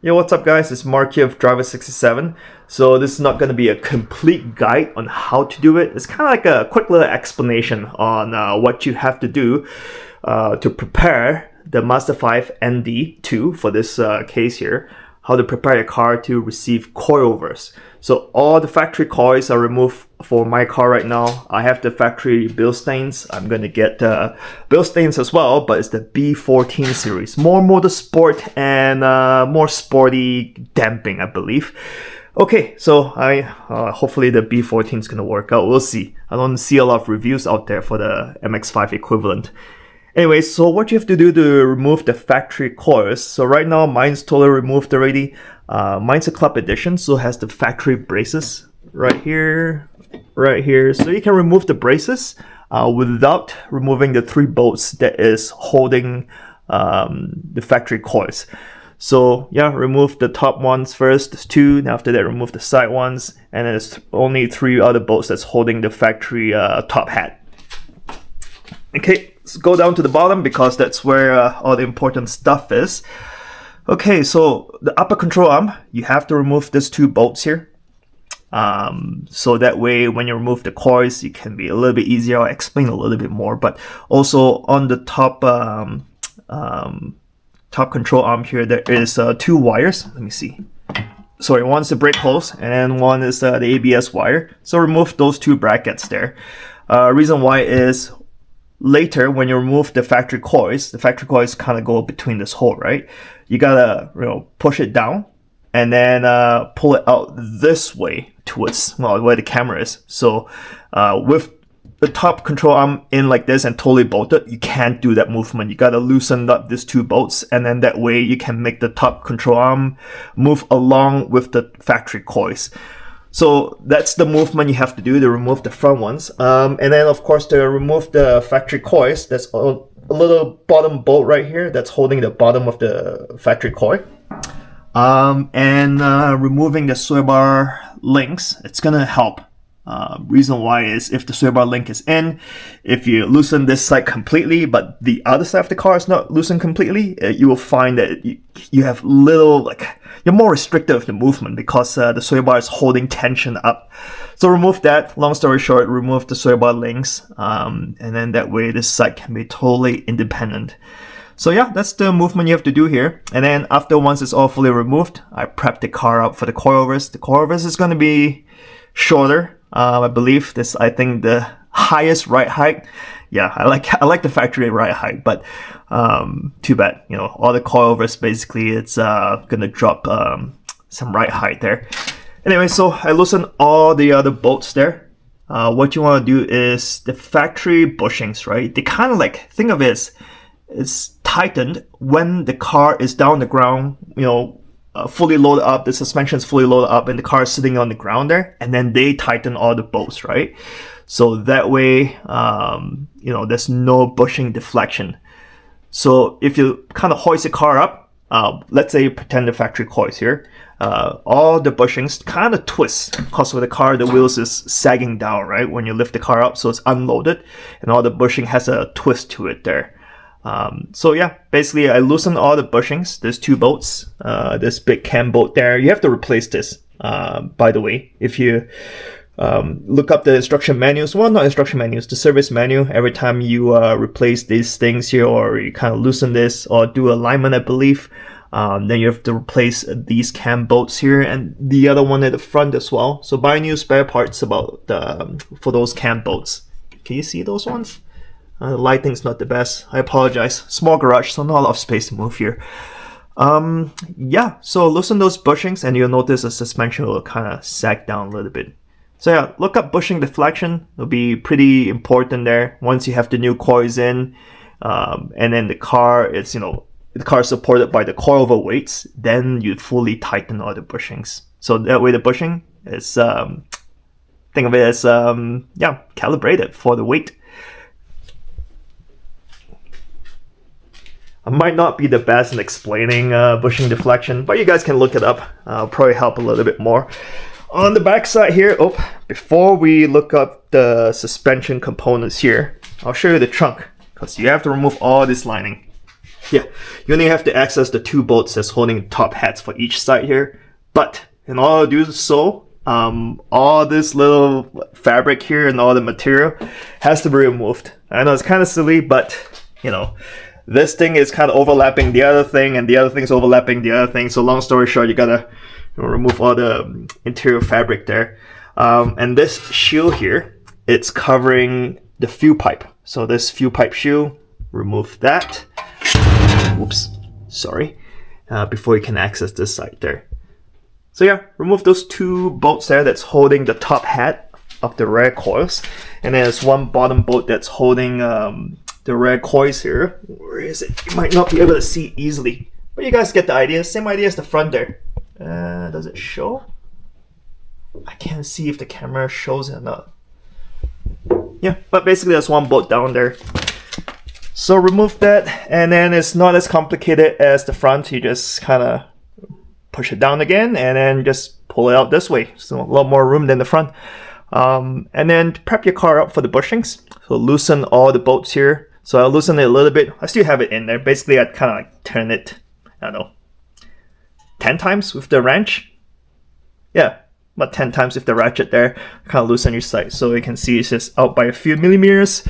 Yo, what's up guys? It's Mark here of Driver67. So this is not going to be a complete guide on how to do it. It's kind of like a quick little explanation on what you have to do to prepare the Mazda 5 ND2 for this case here. How to prepare your car to receive coilovers. So all the factory coils are removed for my car right now. I have the factory bill stains. I'm gonna get bill stains as well, but it's the B14 series. More motorsport and more sporty damping, I believe. Okay, so I hopefully the B14 is gonna work out. We'll see. I don't see a lot of reviews out there for the MX-5 equivalent. Anyway, so what you have to do to remove the factory coils. So right now, mine's totally removed already. Mine's a club edition, so it has the factory braces right here, right here. So you can remove the braces without removing the 3 bolts that is holding the factory coils. So yeah, remove the top ones first, there's 2, and after that remove the side ones, and there's only 3 other bolts that's holding the factory top hat. Okay, let's go down to the bottom because that's where all the important stuff is. Okay, so the upper control arm, you have to remove these 2 bolts here. So that way when you remove the coils, it can be a little bit easier. I'll explain a little bit more, but also on the top top control arm here, there is 2 wires. Let me see. Sorry, one's the brake hose and then one is the ABS wire. So remove those 2 brackets there. Reason why is later when you remove the factory coils kind of go between this hole, right? You gotta push it down and then pull it out this way towards where the camera is. So with the top control arm in like this and totally bolted, you can't do that movement. You gotta loosen up these 2 bolts, and then that way you can make the top control arm move along with the factory coils. So that's the movement you have to do to remove the front ones. And then of course to remove the factory coils, there's a little bottom bolt right here that's holding the bottom of the factory coil. Removing the sway bar links, it's gonna help. Reason why is if the sway bar link is in, if you loosen this side completely but the other side of the car is not loosened completely, you will find that you have little, you're more restrictive of the movement because the sway bar is holding tension up. So remove that. Long story short, remove the sway bar links, and then that way this side can be totally independent. So yeah, that's the movement you have to do here. And then after once it's all fully removed, I prep the car up for the coilovers. The coilovers is going to be shorter. I believe this, I think the highest ride height. Yeah, I like the factory ride height, but too bad, all the coilovers basically it's gonna drop some ride height there. Anyway, so I loosen all the other bolts there. What you want to do is the factory bushings, right? They kind of think of it as it's tightened when the car is down the ground, fully loaded up, the suspension is fully loaded up and the car is sitting on the ground there, and then they tighten all the bolts, right? So that way, there's no bushing deflection. So if you kind of hoist the car up, let's say you pretend the factory coils here, all the bushings kind of twist because with the car, the wheels is sagging down, right? When you lift the car up, so it's unloaded and all the bushing has a twist to it there. So yeah, basically I loosened all the bushings. There's 2 bolts, this big cam bolt there. You have to replace this, by the way. If you look up the instruction manuals, well, not instruction manuals, the service manual, every time you replace these things here or you kind of loosen this or do alignment, I believe, then you have to replace these cam bolts here and the other one at the front as well. So buy new spare parts for those cam bolts. Can you see those ones? The lighting's not the best. I apologize. Small garage, so not a lot of space to move here. Yeah, so loosen those bushings and you'll notice the suspension will kind of sag down a little bit. So yeah, look up bushing deflection. It'll be pretty important there once you have the new coils in. And then the car, the car is supported by the coilover weights. Then you fully tighten all the bushings. So that way the bushing is, think of it as, calibrated for the weight. I might not be the best in explaining bushing deflection, but you guys can look it up. Probably help a little bit more. On the back side here, before we look up the suspension components here, I'll show you the trunk because you have to remove all this lining. Yeah, you only have to access the 2 bolts that's holding the top hats for each side here. But in order to do so, all this little fabric here and all the material has to be removed. I know it's kind of silly, but you know, this thing is kind of overlapping the other thing, and the other thing's overlapping the other thing. So long story short, you gotta remove all the interior fabric there. And this shield here, it's covering the fuel pipe. So this fuel pipe shield, remove that. Whoops, sorry. Before you can access this side there. So yeah, remove those 2 bolts there that's holding the top hat of the rear coils. And then there's one bottom bolt that's holding the rear coils here. Where is it? You might not be able to see easily, but you guys get the idea. Same idea as the front there. Does it show? I can't see if the camera shows it or not. Yeah, but basically there's one bolt down there. So remove that, and then it's not as complicated as the front. You just kind of push it down again, and then just pull it out this way. So a lot more room than the front. And then prep your car up for the bushings. So loosen all the bolts here. So I'll loosen it a little bit. I still have it in there. Basically, I'd kind of like turn it, I don't know, 10 times with the wrench. Yeah, about 10 times with the ratchet there. Kind of loosen your sight. So you can see it's just out by a few millimeters.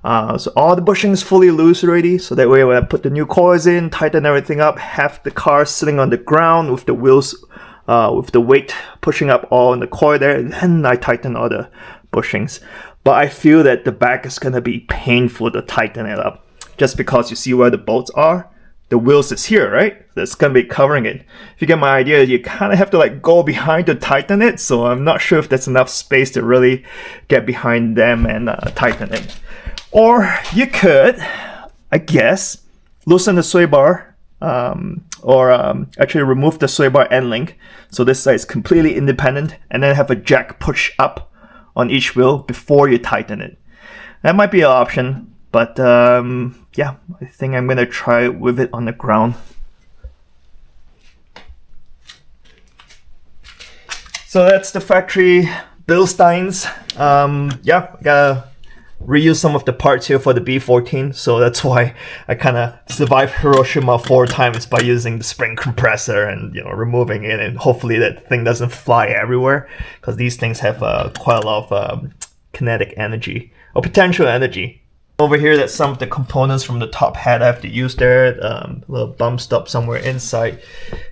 So all the bushing is fully loose already. So that way when I put the new coils in, tighten everything up, have the car sitting on the ground with the wheels, with the weight pushing up all in the coil there. And then I tighten all the bushings. But I feel that the back is going to be painful to tighten it up. Just because you see where the bolts are. The wheels is here, right? So it's going to be covering it. If you get my idea, you kind of have to like go behind to tighten it. So I'm not sure if there's enough space to really get behind them and tighten it. Or you could, I guess, loosen the sway bar, or actually remove the sway bar end link. So this side is completely independent, and then have a jack push up on each wheel before you tighten it. That might be an option, but yeah, I think I'm gonna try it with it on the ground. So that's the factory Bilsteins. Yeah, I gotta reuse some of the parts here for the B14, so that's why I kind of survived Hiroshima 4 times by using the spring compressor and removing it, and hopefully that thing doesn't fly everywhere, because these things have quite a lot of kinetic energy or potential energy. Over here, that's some of the components from the top hat I have to use there. A little bump stop somewhere inside,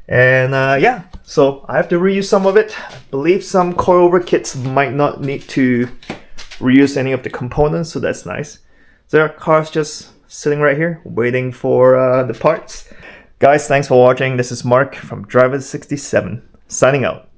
and yeah, so I have to reuse some of it. I believe some coilover kits might not need to reuse any of the components, so that's nice. So our car's just sitting right here waiting for the parts. Guys, thanks for watching. This is Mark from Driver67 signing out.